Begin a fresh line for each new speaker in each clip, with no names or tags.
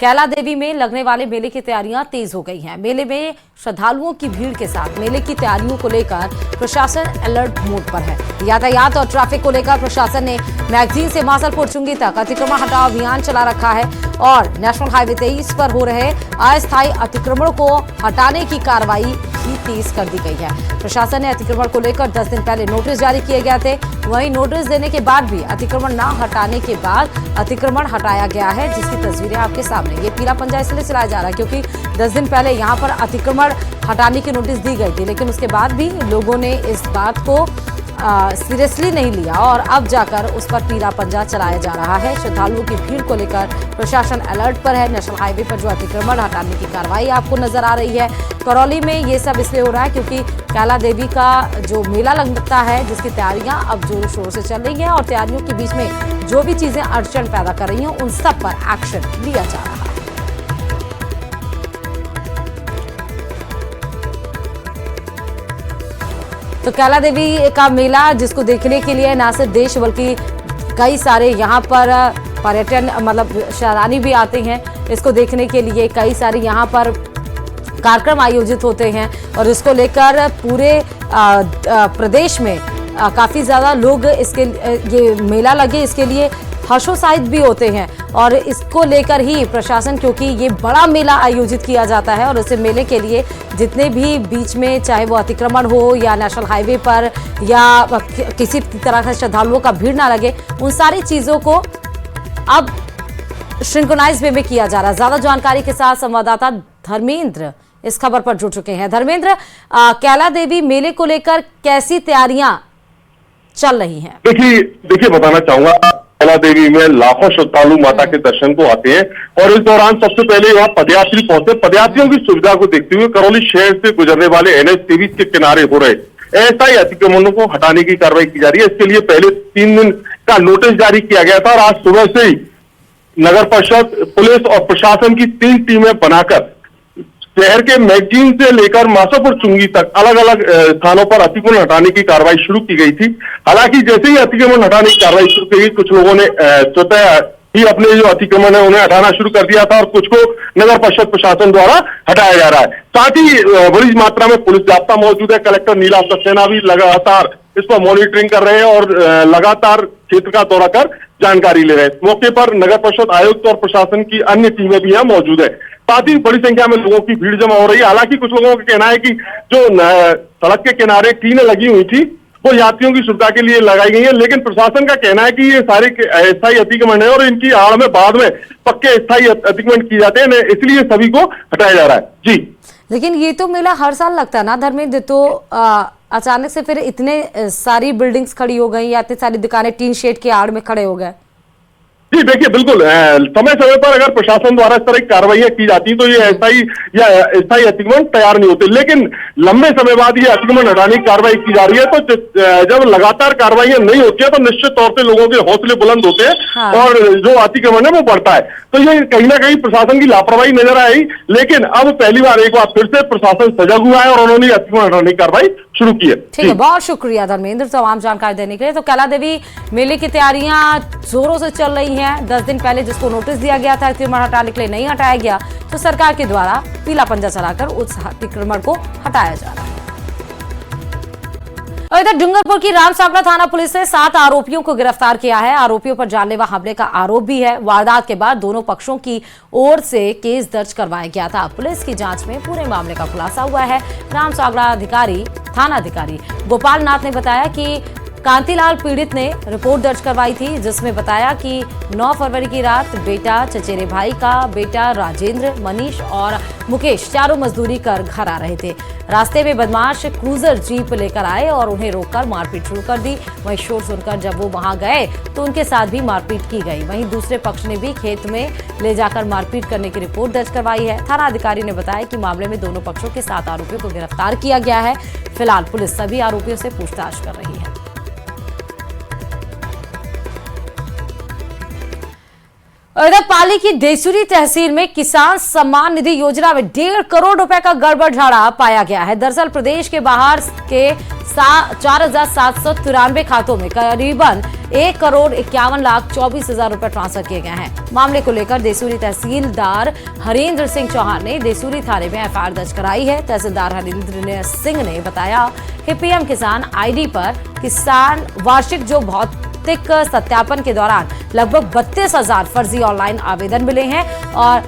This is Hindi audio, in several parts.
कैला देवी में लगने वाले मेले की तैयारियां तेज हो गई हैं। मेले में श्रद्धालुओं की भीड़ के साथ मेले की तैयारियों को लेकर प्रशासन अलर्ट मोड पर है। यातायात और ट्रैफिक को लेकर प्रशासन ने मैगजीन से मासलपुर चुंगी तक अतिक्रमण हटाओ अभियान चला रखा है और नेशनल हाईवे 23 पर हो रहे अस्थायी अतिक्रमण को हटाने की कार्रवाई भी तेज कर दी गई है। प्रशासन ने अतिक्रमण को लेकर 10 दिन पहले नोटिस जारी किए गए थे। वहीं नोटिस देने के बाद भी अतिक्रमण न हटाने के बाद अतिक्रमण हटाया गया है, जिसकी तस्वीरें आपके सामने। ये पीला पंजा इसलिए चलाया जा रहा है क्योंकि 10 दिन पहले यहाँ पर अतिक्रमण हटाने की नोटिस दी गई थी, लेकिन उसके बाद भी लोगों ने इस बात को सीरियसली नहीं लिया और अब जाकर उस पर पीला पंजा चलाया जा रहा है। श्रद्धालुओं की भीड़ को लेकर प्रशासन अलर्ट पर है। नेशनल हाईवे पर जो अतिक्रमण हटाने की कार्रवाई आपको नजर आ रही है। करौली में ये सब इसलिए हो रहा है क्योंकि कैला देवी का जो मेला लगता है, जिसकी तैयारियां अब जोरों शोर से चल रही हैं और तैयारियों के बीच में जो भी चीजें अड़चन पैदा कर रही हैं उन सब पर एक्शन लिया जा रहा है। तो कैला देवी का मेला, जिसको देखने के लिए न सिर्फ देश बल्कि कई सारे यहाँ पर पर्यटन मतलब सैलानी भी आते हैं। इसको देखने के लिए कई सारे यहाँ पर कार्यक्रम आयोजित होते हैं और इसको लेकर पूरे प्रदेश में काफ़ी ज़्यादा लोग इसके ये मेला लगे इसके लिए हर्षोत्साहित भी होते हैं और इसको लेकर ही प्रशासन, क्योंकि ये बड़ा मेला आयोजित किया जाता है और उस मेले के लिए जितने भी बीच में चाहे वो अतिक्रमण हो या नेशनल हाईवे पर या किसी तरह का श्रद्धालुओं का भीड़ ना लगे, उन सारी चीज़ों को अब सिंक्रोनाइज वे में किया जा रहा है। ज़्यादा जानकारी के साथ संवाददाता धर्मेंद्र इस खबर पर जुड़ चुके हैं। धर्मेंद्र, कैला देवी मेले को लेकर कैसी तैयारियां चल रही हैं?
देखिए बताना चाहूंगा, कैला देवी में लाखों श्रद्धालु माता के दर्शन को आते हैं और इस दौरान सबसे पहले यहाँ पदयात्री पहुंचते। पदयात्रियों की सुविधा को देखते हुए करौली शहर से गुजरने वाले NH 23 के किनारे हो रहे अस्थायी अतिक्रमणों को हटाने की कार्रवाई की जा रही है। इसके लिए पहले 3 दिन का नोटिस जारी किया गया था और आज सुबह से ही नगर परिषद, पुलिस और प्रशासन की 3 टीमें बनाकर शहर के मैगजीन से लेकर मासापुर चुंगी तक अलग अलग स्थानों पर अतिक्रमण हटाने की कार्रवाई शुरू की गई थी। हालांकि जैसे ही अतिक्रमण हटाने की कार्रवाई शुरू की गई, कुछ लोगों ने स्वतः ही अपने जो अतिक्रमण है उन्हें हटाना शुरू कर दिया था और कुछ को नगर परिषद प्रशासन द्वारा हटाया जा रहा है। साथ ही बड़ी मात्रा में पुलिस जाब्ता मौजूद है। कलेक्टर नीला सक्सेना भी लगातार इस पर मॉनिटरिंग कर रहे हैं और लगातार क्षेत्र का दौरा कर जानकारी ले रहे हैं। मौके पर नगर परिषद आयुक्त और प्रशासन की अन्य टीमें भी यहाँ मौजूद है। साथ ही बड़ी संख्या में लोगों की भीड़ जमा हो रही है। हालांकि कुछ लोगों का कहना है कि जो सड़क के किनारे टीनें लगी हुई थी वो यात्रियों की सुविधा के लिए लगाई गई है, लेकिन प्रशासन का कहना है कि ये सारे अस्थायी अतिक्रमण है और इनकी आड़ में बाद में पक्के अस्थायी अतिक्रमण किए जाते हैं, इसलिए सभी को हटाया जा रहा है। जी,
लेकिन ये तो मेला हर साल लगता है ना धर्मेंद्र, तो अचानक से फिर इतने सारी बिल्डिंग्स खड़ी हो गई या इतनी सारी दुकानें टीन शेड के आड़ में खड़े हो गए?
जी देखिए, बिल्कुल समय समय पर अगर प्रशासन द्वारा इस तरह की कार्रवाइयां की जाती तो ये अस्थायी अतिक्रमण तैयार नहीं होते, लेकिन लंबे समय बाद ये अतिक्रमण हटाने की कार्रवाई की जा रही है। तो जब लगातार कार्रवाइयां नहीं होती है तो निश्चित तौर से लोगों के हौसले बुलंद होते हैं। हाँ। और जो अतिक्रमण है वो बढ़ता है। तो ये कहीं ना कहीं प्रशासन की लापरवाही नजर आई, लेकिन अब पहली बार एक बार फिर से प्रशासन सजग हुआ है और उन्होंने अतिक्रमण हटाने की कार्रवाई शुरू की है।
ठीक है, बहुत शुक्रिया धर्मेंद्र तमाम जानकारी देने के लिए। तो कैला देवी मेले की तैयारियां जोरों से चल रही हैं। 10 दिन पहले जिसको नोटिस दिया गया था अतिक्रमण हटाने के लिए नहीं हटाया गया, तो सरकार के द्वारा पीला पंजा चलाकर उस अतिक्रमण को हटाया जा रहा है। और इधर डूंगरपुर की रामसागरा थाना पुलिस ने 7 आरोपियों को गिरफ्तार किया है। आरोपियों पर जानलेवा हमले का आरोप भी है। वारदात के बाद दोनों पक्षों की ओर से केस दर्ज करवाया गया था। पुलिस की जांच में पूरे मामले का खुलासा हुआ है। रामसागरा थाना अधिकारी गोपाल नाथ ने बताया कि कांतिलाल पीड़ित ने रिपोर्ट दर्ज करवाई थी, जिसमें बताया कि 9 फरवरी की रात बेटा, चचेरे भाई का बेटा राजेंद्र, मनीष और मुकेश चारों मजदूरी कर घर आ रहे थे। रास्ते में बदमाश क्रूजर जीप लेकर आए और उन्हें रोककर मारपीट शुरू कर दी। वहीं शोर सुनकर जब वो वहां गए तो उनके साथ भी मारपीट की गई। वहीं दूसरे पक्ष ने भी खेत में ले जाकर मारपीट करने की रिपोर्ट दर्ज करवाई है। थाना अधिकारी ने बताया कि मामले में दोनों पक्षों के 7 आरोपियों को गिरफ्तार किया गया है। फिलहाल पुलिस सभी आरोपियों से पूछताछ कर रही है। इधर पाली की देसुरी तहसील में किसान सम्मान निधि योजना में 1.5 करोड़ रुपए का गड़बड़झाड़ा पाया गया है। दरअसल प्रदेश के बाहर के 4,793 खातों में करीबन 1,51,24,000 रुपए ट्रांसफर किए गए हैं। मामले को लेकर देसुरी तहसीलदार हरेंद्र सिंह चौहान ने देसुरी थाने में एफआईआर दर्ज कराई है। तहसीलदार हरेंद्र सिंह ने बताया कि पीएम किसान आईडी पर किसान वार्षिक जो भौतिक सत्यापन के दौरान लगभग 32,000 फर्जी ऑनलाइन आवेदन मिले हैं और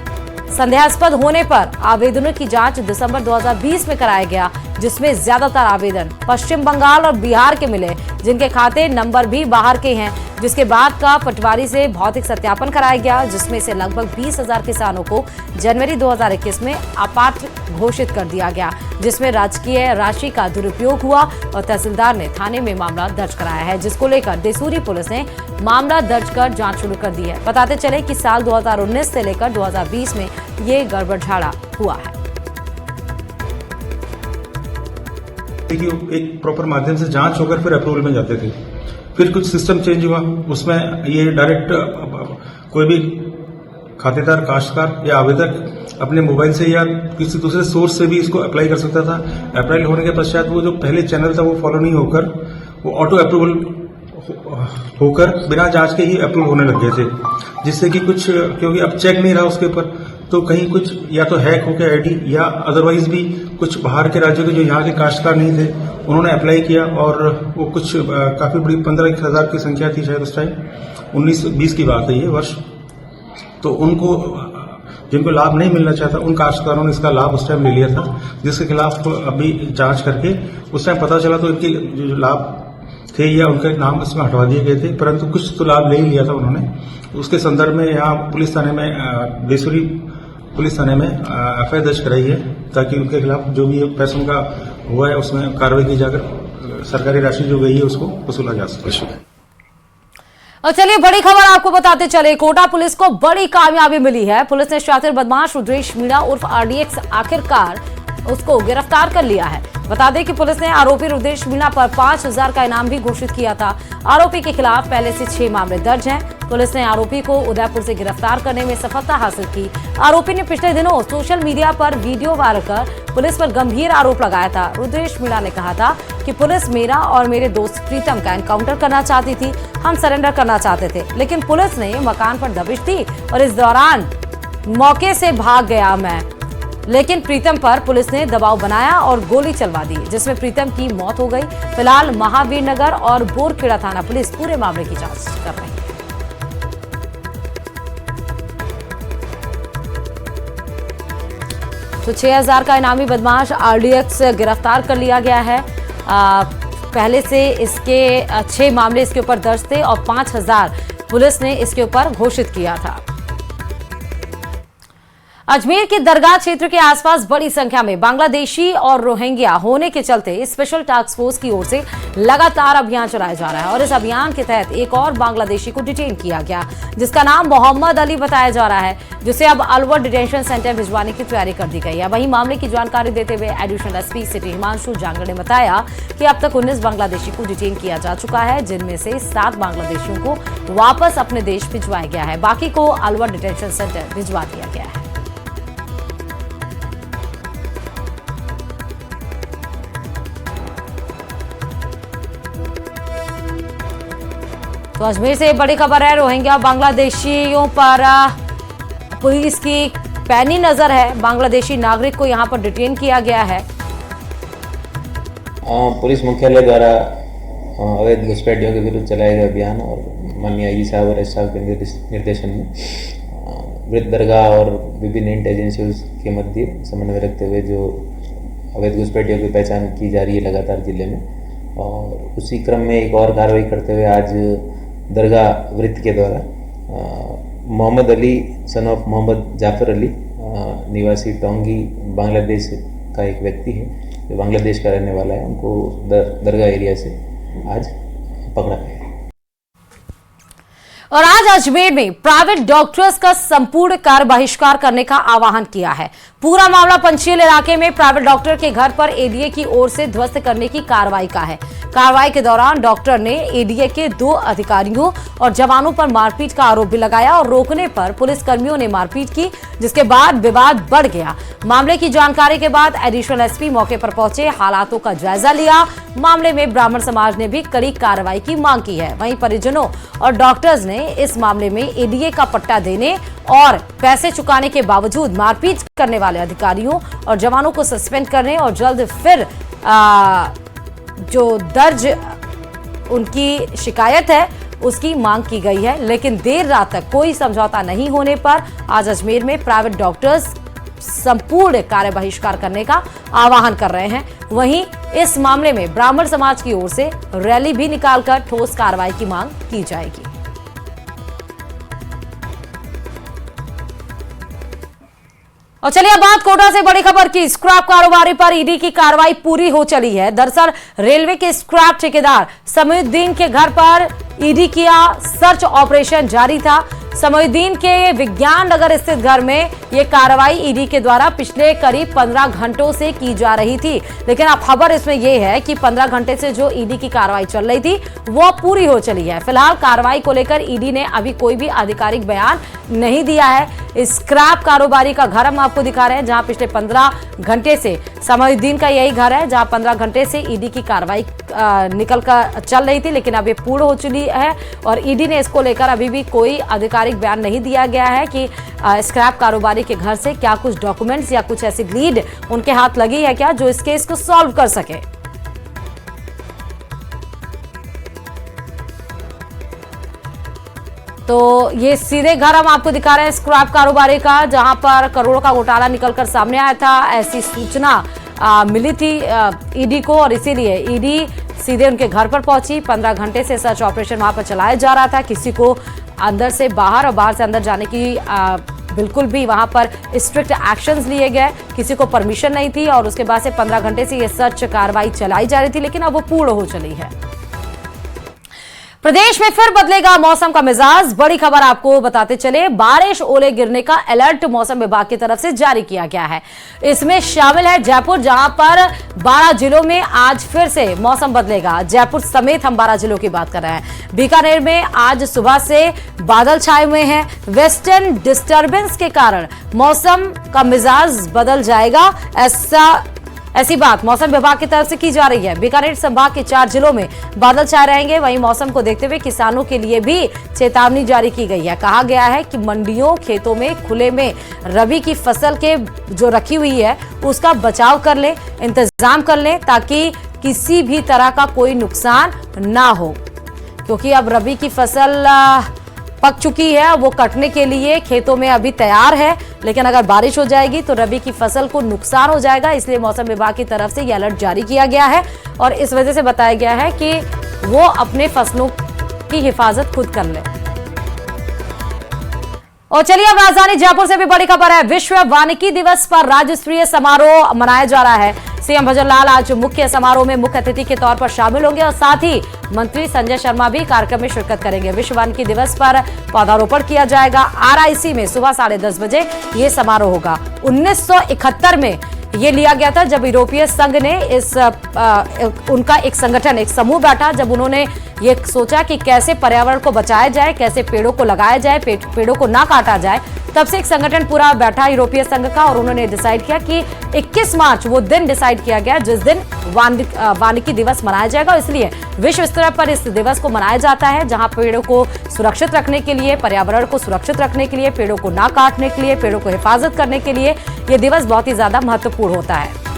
संदेहास्पद होने पर आवेदनों की जांच दिसंबर 2020 में कराया गया, जिसमें ज्यादातर आवेदन पश्चिम बंगाल और बिहार के मिले, जिनके खाते नंबर भी बाहर के हैं। जिसके बाद का पटवारी से भौतिक सत्यापन कराया गया, जिसमें से लगभग 20,000 किसानों को जनवरी 2021 में अपात्र घोषित कर दिया गया, जिसमें राजकीय राशि का दुरुपयोग हुआ और तहसीलदार ने थाने में मामला दर्ज कराया है, जिसको लेकर देसुरी पुलिस ने मामला दर्ज कर जांच शुरू कर दी है। बताते चले कि साल 2019 से लेकर 2020 में ये गड़बड़झाड़ा हुआ है।
एक प्रॉपर माध्यम से जांच होकर फिर अप्रूवल में जाते थे। फिर कुछ सिस्टम चेंज हुआ, उसमें ये डायरेक्ट कोई भी खातेदार, काश्तकार या आवेदक अपने मोबाइल से या किसी दूसरे सोर्स से भी इसको अप्लाई कर सकता था। अप्लाई होने के पश्चात वो जो पहले चैनल था वो फॉलो नहीं होकर वो ऑटो अप्रूवल होकर बिना जांच के ही अप्रूवल होने लग गए थे, जिससे कि कुछ, क्योंकि अब चेक नहीं रहा उसके ऊपर, तो कहीं कुछ या तो हैक हो गया आईडी या अदरवाइज भी कुछ बाहर के राज्यों के जो यहाँ के काश्तकार नहीं थे उन्होंने अप्लाई किया और वो कुछ काफी बड़ी 15,000 की संख्या थी शायद उस टाइम, 19-20 की बात है ये वर्ष। तो उनको जिनको लाभ नहीं मिलना चाहता उन काश्तकारों ने इसका लाभ उस टाइम ले लिया था, जिसके खिलाफ अभी जांच करके उस टाइम पता चला तो इनके जो लाभ थे या उनके नाम इसमें हटवा दिए गए थे, परंतु कुछ तो लाभ ले ही लिया था उन्होंने। उसके संदर्भ में यहाँ पुलिस थाने में, देसुरी पुलिस थाने में एफआईआर दर्ज कराई है, ताकि उनके खिलाफ जो भी पैसों का हुआ है उसमें कार्रवाई की जाकर सरकारी राशि जो गई है उसको वसूला जा सके।
और चलिए बड़ी खबर आपको बताते चले, कोटा पुलिस को बड़ी कामयाबी मिली है। पुलिस ने शातिर बदमाश रुद्रेश मीणा उर्फ आरडीएक्स आखिरकार उसको गिरफ्तार कर लिया है। बता दें कि पुलिस ने आरोपी रुद्रेश मीणा पर 5,000 का इनाम भी घोषित किया था। आरोपी के खिलाफ पहले से 6 मामले दर्ज हैं। पुलिस ने आरोपी को उदयपुर से गिरफ्तार करने में सफलता हासिल की। आरोपी ने पिछले दिनों सोशल मीडिया पर वीडियो वायरल कर पुलिस पर गंभीर आरोप लगाया था। रुद्रेश मीणा ने कहा था कि पुलिस मेरा और मेरे दोस्त प्रीतम का एनकाउंटर करना चाहती थी, हम सरेंडर करना चाहते थे, लेकिन पुलिस ने मकान पर दबिश दी और इस दौरान मौके से भाग गया मैं, लेकिन प्रीतम पर पुलिस ने दबाव बनाया और गोली चलवा दी, जिसमें प्रीतम की मौत हो गई। फिलहाल महावीर नगर और बोरखेड़ा थाना पुलिस पूरे मामले की जांच कर रही है। तो 6,000 का इनामी बदमाश आरडीएक्स गिरफ्तार कर लिया गया है। पहले से इसके 6 मामले इसके ऊपर दर्ज थे और 5,000 पुलिस ने इसके ऊपर घोषित किया था। अजमेर के दरगाह क्षेत्र के आसपास बड़ी संख्या में बांग्लादेशी और रोहिंग्या होने के चलते स्पेशल टास्क फोर्स की ओर से लगातार अभियान चलाया जा रहा है और इस अभियान के तहत एक और बांग्लादेशी को डिटेन किया गया, जिसका नाम मोहम्मद अली बताया जा रहा है, जिसे अब अलवर डिटेंशन सेंटर भिजवाने की तैयारी कर दी गई है। वहीं मामले की जानकारी देते हुए additional SP city Himanshu Jangad ने बताया कि अब तक 19 बांग्लादेशी को डिटेन किया जा चुका है, जिनमें से 7 बांग्लादेशियों को वापस अपने देश भिजवाया गया है, बाकी को अलवर डिटेंशन सेंटर भिजवा दिया गया है। तो अजमेर से बड़ी खबर है, रोहिंग्या बांग्लादेशियों पर पुलिस की पैनी नजर है। बांग्लादेशी नागरिक को यहां पर डिटेन किया गया है।
पुलिस मुख्यालय द्वारा अवैध घुसपैठियों के विरुद्ध चलाए गए अभियान और माननीय आईजी साहब और एस साहब के निर्देशन में वृद्ध दरगाह और विभिन्न इंट एजेंसियों के मध्य समन्वय रखते हुए जो अवैध घुसपैठियों की पहचान की जा रही है लगातार जिले में, और उसी क्रम में एक और कार्रवाई करते हुए आज दरगाह वृत्त के द्वारा मोहम्मद अली सन ऑफ मोहम्मद जाफर अली निवासी टोंगी बांग्लादेश का एक व्यक्ति है जो बांग्लादेश का रहने वाला है, उनको दरगाह एरिया से आज पकड़ा गया।
और आज अजमेर में प्राइवेट डॉक्टर्स का संपूर्ण कार्य बहिष्कार करने का आह्वान किया है। पूरा मामला पंचशील इलाके में प्राइवेट डॉक्टर के घर पर एडीए की ओर से ध्वस्त करने की कार्रवाई का है। कार्रवाई के दौरान डॉक्टर ने एडीए के 2 अधिकारियों और जवानों पर मारपीट का आरोप भी लगाया और रोकने पर पुलिसकर्मियों ने मारपीट की, जिसके बाद विवाद बढ़ गया। मामले की जानकारी के बाद एडिशनल एसपी मौके पर पहुंचे, हालातों का जायजा लिया। मामले में ब्राह्मण समाज ने भी कड़ी कार्रवाई की मांग की है। वहीं परिजनों और डॉक्टर्स ने इस मामले में एडीए का पट्टा देने और पैसे चुकाने के बावजूद मारपीट करने वाले अधिकारियों और जवानों को सस्पेंड करने और जल्द फिर जो दर्ज उनकी शिकायत है उसकी मांग की गई है। लेकिन देर रात तक कोई समझौता नहीं होने पर आज अजमेर में प्राइवेट डॉक्टर्स संपूर्ण कार्य बहिष्कार करने का आह्वान कर रहे हैं। वहीं इस मामले में ब्राह्मण समाज की ओर से रैली भी निकालकर ठोस कार्रवाई की मांग की जाएगी। और चलिए अब बात कोटा से बड़ी खबर की। स्क्रैप कारोबारी पर ईडी की कार्रवाई पूरी हो चली है। दरअसल रेलवे के स्क्रैप ठेकेदार समीउद्दीन के घर पर ईडी किया सर्च ऑपरेशन जारी था। समीउद्दीन के विज्ञान नगर स्थित घर में यह कार्रवाई ईडी के द्वारा पिछले करीब 15 घंटों से की जा रही थी। लेकिन अब खबर इसमें यह है कि 15 घंटे से जो ईडी की कार्रवाई चल रही थी वो पूरी हो चली है। फिलहाल कार्रवाई को लेकर ईडी ने अभी कोई भी आधिकारिक बयान नहीं दिया है। स्क्रैप कारोबारी का घर हम आपको दिखा रहे हैं, जहां पिछले 15 घंटे से समीउद्दीन का यही घर है, जहां 15 घंटे से ईडी की कार्रवाई निकल कर चल रही थी, लेकिन अब ये पूर्ण हो चुकी है। और ईडी ने इसको लेकर अभी भी कोई आधिकारिक बयान नहीं दिया गया है कि स्क्रैप कारोबारी के घर से क्या कुछ डॉक्यूमेंट्स या कुछ ऐसी लीड उनके हाथ लगी है क्या जो इस केस को सॉल्व कर सके। तो ये सीधे घर हम आपको दिखा रहे हैं स्क्रैप कारोबारी का, जहां पर करोड़ों का घोटाला निकलकर सामने आया था। ऐसी सूचना मिली थी ईडी को और इसीलिए ईडी सीधे उनके घर पर पहुंची। 15 घंटे से सर्च ऑपरेशन वहां पर चलाया जा रहा था। किसी को अंदर से बाहर और बाहर से अंदर जाने की बिल्कुल भी वहां पर स्ट्रिक्ट एक्शंस लिए गए, किसी को परमिशन नहीं थी। और उसके बाद से 15 घंटे से ये सर्च कार्रवाई चलाई जा रही थी, लेकिन अब वो पूर्ण हो चली है। प्रदेश में फिर बदलेगा मौसम का मिजाज। बड़ी खबर आपको बताते चले, बारिश ओले गिरने का अलर्ट मौसम विभाग की तरफ से जारी किया गया है। इसमें शामिल है जयपुर, जहां पर 12 जिलों में आज फिर से मौसम बदलेगा। जयपुर समेत हम 12 जिलों की बात कर रहे हैं। बीकानेर में आज सुबह से बादल छाए हुए हैं। वेस्टर्न डिस्टर्बेंस के कारण मौसम का मिजाज बदल जाएगा, ऐसी बात मौसम विभाग की तरफ से की जा रही है। बीकानेर संभाग के 4 जिलों में बादल छाए रहेंगे। वहीं मौसम को देखते हुए किसानों के लिए भी चेतावनी जारी की गई है। कहा गया है कि मंडियों, खेतों में, खुले में रबी की फसल के जो रखी हुई है उसका बचाव कर लें, इंतजाम कर लें, ताकि किसी भी तरह का कोई नुकसान ना हो। क्योंकि अब रबी की फसल पक चुकी है, वो कटने के लिए खेतों में अभी तैयार है, लेकिन अगर बारिश हो जाएगी तो रबी की फसल को नुकसान हो जाएगा। इसलिए मौसम विभाग की तरफ से यह अलर्ट जारी किया गया है और इस वजह से बताया गया है कि वो अपने फसलों की हिफाजत खुद कर ले। और चलिए अब राजधानी जयपुर से भी बड़ी खबर है। विश्व वानिकी दिवस पर राज्य स्तरीय समारोह मनाया जा रहा है। सीएम भजन लाल आज मुख्य समारोह में मुख्य अतिथि के तौर पर शामिल होंगे और साथ ही मंत्री संजय शर्मा भी कार्यक्रम में शिरकत करेंगे। विश्व वानिकी दिवस पर पौधारोपण किया जाएगा। आरआईसी में सुबह 10:30 बजे ये समारोह होगा। 1971 में ये लिया गया था, जब यूरोपीय संघ ने उनका एक संगठन, एक समूह बैठा, जब उन्होंने ये सोचा कि कैसे पर्यावरण को बचाया जाए, कैसे पेड़ों को लगाया जाए, पेड़ों को ना काटा जाए। तब से एक संगठन पूरा बैठा यूरोपीय संघ का और उन्होंने डिसाइड किया कि 21 मार्च वो दिन डिसाइड किया गया जिस दिन वानिकी दिवस मनाया जाएगा। इसलिए विश्व स्तर पर इस दिवस को मनाया जाता है, जहां पेड़ों को सुरक्षित रखने के लिए, पर्यावरण को सुरक्षित रखने के लिए, पेड़ों को ना काटने के लिए, पेड़ों को हिफाजत करने के लिए ये दिवस बहुत ही ज्यादा महत्वपूर्ण होता है।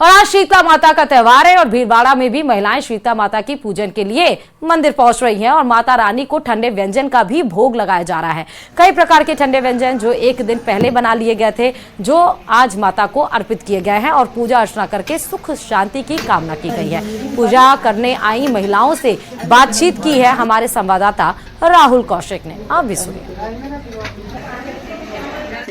और आज शीतला माता का त्योहार है और भीलवाड़ा में भी महिलाएं शीतला माता की पूजन के लिए मंदिर पहुंच रही हैं और माता रानी को ठंडे व्यंजन का भी भोग लगाया जा रहा है। कई प्रकार के ठंडे व्यंजन जो एक दिन पहले बना लिए गए थे, जो आज माता को अर्पित किए गए हैं और पूजा अर्चना करके सुख शांति की कामना की गई है। पूजा करने आई महिलाओं से बातचीत की है हमारे संवाददाता राहुल कौशिक ने। आप भी सुनिए।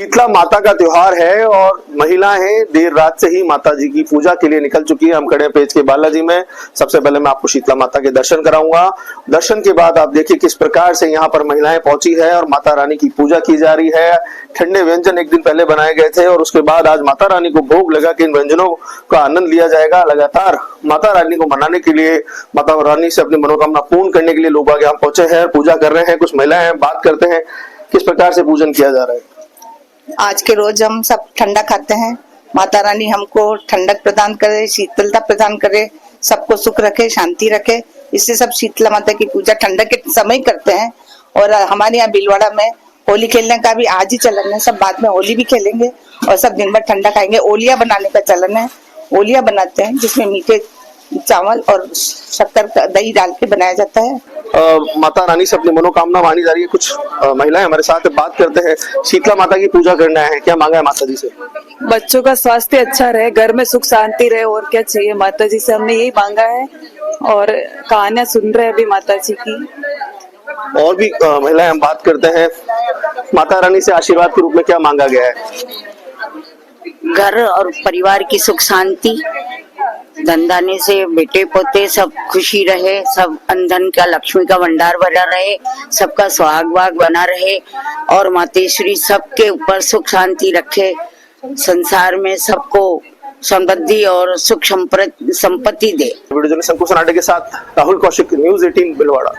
शीतला माता का त्योहार है और महिलाएं देर रात से ही माता जी की पूजा के लिए निकल चुकी है। हम खड़े हैं पेज के बालाजी में। सबसे पहले मैं आपको शीतला माता के दर्शन कराऊंगा। दर्शन के बाद आप देखिए किस प्रकार से यहाँ पर महिलाएं पहुंची है और माता रानी की पूजा की जा रही है। ठंडे व्यंजन एक दिन पहले बनाए गए थे और उसके बाद आज माता रानी को भोग लगा के इन व्यंजनों का आनंद लिया जाएगा। लगातार माता रानी को मनाने के लिए, माता रानी से अपनी मनोकामना पूर्ण करने के लिए लोग आगे यहाँ पहुंचे हैं, पूजा कर रहे हैं। कुछ महिलाएं हैं, बात करते हैं किस प्रकार से पूजन किया जा रहा है।
आज के रोज हम सब ठंडा खाते हैं। माता रानी हमको ठंडक प्रदान करे, शीतलता प्रदान करे, सबको सुख रखे, शांति रखे। इससे सब शीतला माता की पूजा ठंडक के समय करते हैं। और हमारे यहाँ भीलवाड़ा में होली खेलने का भी आज ही चलन है। सब बाद में होली भी खेलेंगे और सब दिन भर ठंडा खाएंगे। ओलिया बनाने का चलन है। ओलिया बनाते हैं जिसमें मीठे चावल और शक्कर का दही डाल के बनाया जाता है।
माता रानी से अपनी मनोकामना मानी जा रही है। कुछ महिलाएं हमारे साथ बात करते हैं। शीतला माता की पूजा करना है, क्या मांगा है माता जी से?
बच्चों का स्वास्थ्य अच्छा रहे, घर में सुख शांति रहे, और क्या चाहिए। माता जी से हमने यही मांगा है और कहानियां सुन रहे हैं अभी माता जी की।
और भी महिलाएं हम बात करते हैं। माता रानी से आशीर्वाद के रूप में क्या मांगा गया है?
घर और परिवार की सुख शांति, धनधान्य से बेटे पोते सब खुशी रहे, सब अंधन का लक्ष्मी का भंडार बना रहे, सबका सुहाग भाग बना रहे और मातेश्वरी सबके ऊपर सुख शांति रखे। संसार में सबको समृद्धि और सुख संपत्ति दे।
वीडियो जर्नलिस्ट अंकुश सनाटे के साथ राहुल कौशिक, न्यूज़ 18 भीलवाड़ा।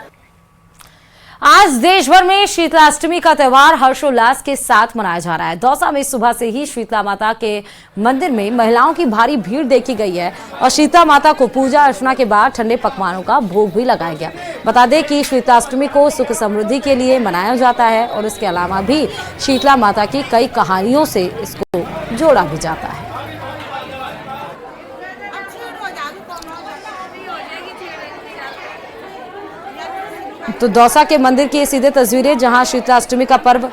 आज देश भर में शीतलाष्टमी का त्योहार हर्षोल्लास के साथ मनाया जा रहा है। दौसा में सुबह से ही शीतला माता के मंदिर में महिलाओं की भारी भीड़ देखी गई है और शीतला माता को पूजा अर्चना के बाद ठंडे पकवानों का भोग भी लगाया गया। बता दें कि शीतलाष्टमी को सुख समृद्धि के लिए मनाया जाता है और इसके अलावा भी शीतला माता की कई कहानियों से इसको जोड़ा भी जाता है। तो दौसा के मंदिर की सीधे तस्वीरें जहां शीतलाष्टमी का पर्व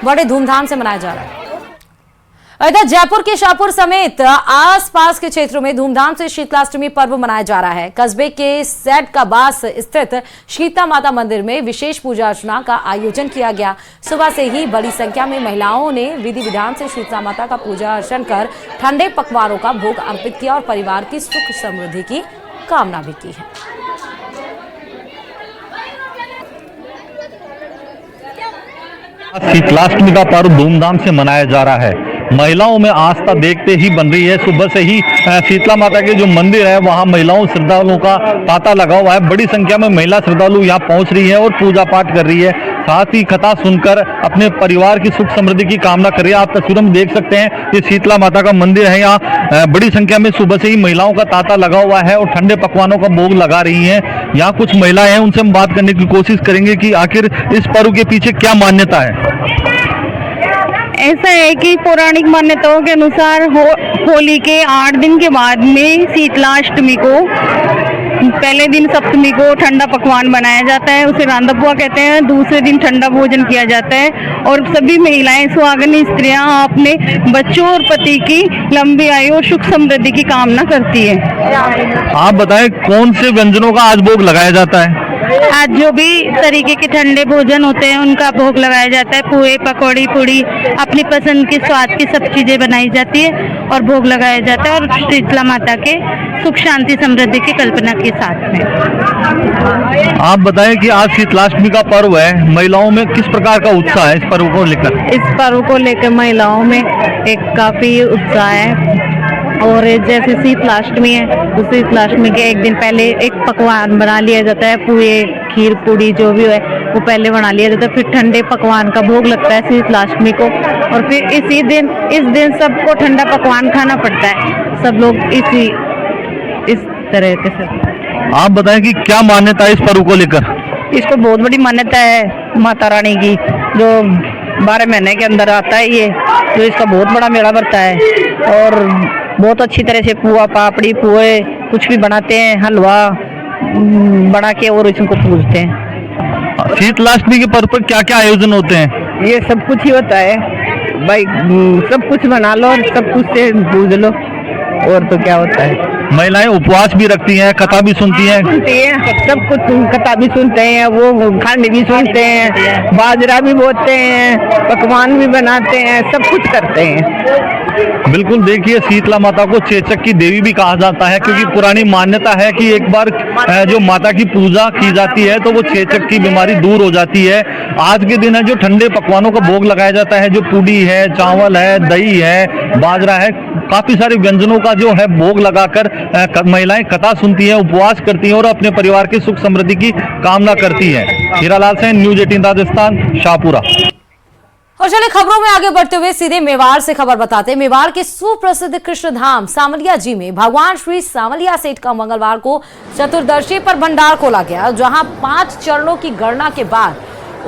बड़े धूमधाम से मनाया जा रहा है। इधर जयपुर के शाहपुर समेत आसपास के क्षेत्रों में धूमधाम से शीतलाष्टमी पर्व मनाया जा रहा है। कस्बे के सैट काबास स्थित शीतला माता मंदिर में विशेष पूजा अर्चना का आयोजन किया गया। सुबह से ही बड़ी संख्या में महिलाओं ने विधि विधान से शीतला माता का पूजा अर्चन कर ठंडे पकवानों का भोग अर्पित किया और परिवार की सुख समृद्धि की कामना भी की है।
शीतलाष्टमी का पर्व धूमधाम से मनाया जा रहा है। महिलाओं में आस्था देखते ही बन रही है। सुबह से ही शीतला माता के जो मंदिर है वहां महिलाओं श्रद्धालुओं का तांता लगा हुआ है। बड़ी संख्या में महिला श्रद्धालु यहां पहुंच रही है और पूजा पाठ कर रही है। साथ ही कथा सुनकर अपने परिवार की सुख समृद्धि की कामना कर रही है। आप तस्वीरों में देख सकते हैं ये शीतला माता का मंदिर है। यहाँ बड़ी संख्या में सुबह से ही महिलाओं का तांता लगा हुआ है और ठंडे पकवानों का भोग लगा रही है। यहाँ कुछ महिलाएं हैं, उनसे हम बात करने की कोशिश करेंगे कि आखिर इस पर्व के पीछे क्या मान्यता है।
ऐसा है कि पौराणिक मान्यताओं के अनुसार होली के 8 दिन के बाद में शीतलाष्टमी को, पहले दिन सप्तमी को ठंडा पकवान बनाया जाता है, उसे रांदपुआ कहते हैं। दूसरे दिन ठंडा भोजन किया जाता है और सभी महिलाएं, सुहागनी स्त्रियां अपने बच्चों और पति की लंबी आयु और सुख समृद्धि की कामना करती है।
आप बताएं कौन से व्यंजनों का आज भोग लगाया जाता है?
आज जो भी तरीके के ठंडे भोजन होते हैं उनका भोग लगाया जाता है। पुए, पकौड़ी, पूड़ी, अपनी पसंद की स्वाद की सब चीजें बनाई जाती है और भोग लगाया जाता है और शीतला माता के सुख शांति समृद्धि की कल्पना के साथ में।
आप बताएं कि आज शीतलाष्टमी का पर्व है, महिलाओं में किस प्रकार का उत्साह है इस पर्व को लेकर?
इस पर्व को लेकर महिलाओं में एक काफी उत्साह है और जैसे शीतलाष्टमी है तो शीतलाष्टमी के एक दिन पहले एक पकवान बना लिया जाता है। पुए, खीर, पूड़ी जो भी है वो पहले बना लिया जाता है। फिर ठंडे पकवान का भोग लगता है शीतलाष्टमी को और फिर इस दिन सबको ठंडा पकवान खाना पड़ता है। सब लोग इस तरह के सब।
आप बताएं कि क्या मान्यता है इस पर्व को लेकर?
इसको बहुत बड़ी मान्यता है माता रानी की, जो 12 महीने के अंदर आता है ये, जो इसका बहुत बड़ा मेला भरता है और बहुत अच्छी तरह से पुआ, पापड़ी, पुए कुछ भी बनाते हैं, हलवा बना के और इसको पूजते हैं।
शीतलाष्टमी के पर्व पर क्या क्या आयोजन होते हैं?
ये सब कुछ ही होता है भाई, सब कुछ बना लो और सब कुछ से पूज लो। और तो क्या होता है।
महिलाएं उपवास भी रखती हैं, कथा भी सुनती हैं।
सुनती हैं, सब कुछ कथा भी सुनते हैं, वो खंड भी सुनते हैं, बाजरा भी बोते हैं, पकवान भी बनाते हैं, सब कुछ करते हैं।
बिल्कुल, देखिए शीतला माता को चेचक की देवी भी कहा जाता है, क्योंकि पुरानी मान्यता है कि एक बार जो माता की पूजा की जाती है तो वो चेचक की बीमारी दूर हो जाती है। आज के दिन है जो ठंडे पकवानों का भोग लगाया जाता है, जो पूड़ी है, चावल है, दही है, बाजरा है, काफी सारे व्यंजनों का जो है भोग लगाकर महिलाएं कथा सुनती हैं, उपवास करती हैं और अपने परिवार की सुख समृद्धि की कामना करती हैं। हीरालाल सेन, न्यूज 18 राजस्थान, शाहपुरा।
और चले खबरों में आगे बढ़ते हुए सीधे मेवाड़ से खबर बताते हैं। मेवाड़ के सुप्रसिद्ध कृष्ण धाम सामलिया जी में भगवान श्री सामलिया सेठ का मंगलवार को चतुर्दशी पर भंडार खोला गया, जहां 5 चरणों की गणना के बाद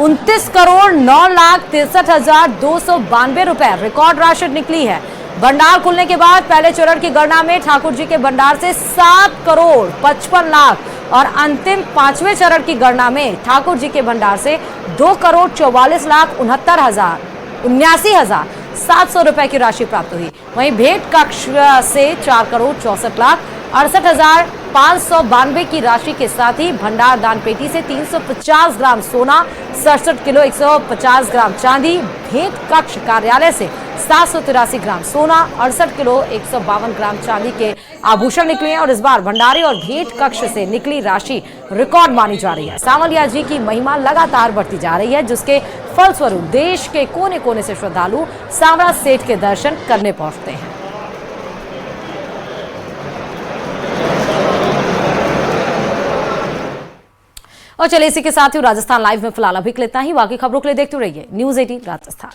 29,09,63,292 रुपए रिकॉर्ड राशि निकली है। भंडार खुलने के बाद पहले चरण की गणना में ठाकुर जी के भंडार से 7,55 लाख और अंतिम 5वें चरण की गणना में ठाकुर जी के भंडार से 2,44,79,700 रुपए की राशि प्राप्त हुई। वहीं भेंट कक्ष से 4,64,68,592 की राशि के साथ ही भंडार दान पेटी से 350 ग्राम सोना, 67 किलो 150 ग्राम चांदी, भेंट कक्ष कार्यालय से 783 ग्राम सोना, 68 किलो 152 ग्राम चांदी के आभूषण निकले हैं। और इस बार भंडारे और भेंट कक्ष से निकली राशि रिकॉर्ड मानी जा रही है। सामलिया जी की महिमा लगातार बढ़ती जा रही है, जिसके फलस्वरूप देश के कोने कोने से श्रद्धालु सामला सेठ के दर्शन करने पहुंचते हैं। और चलिए इसी के साथ ही राजस्थान लाइव में फिलहाल अभी लेता ही, बाकी खबरों के लिए देखते रहिए न्यूज 18 राजस्थान।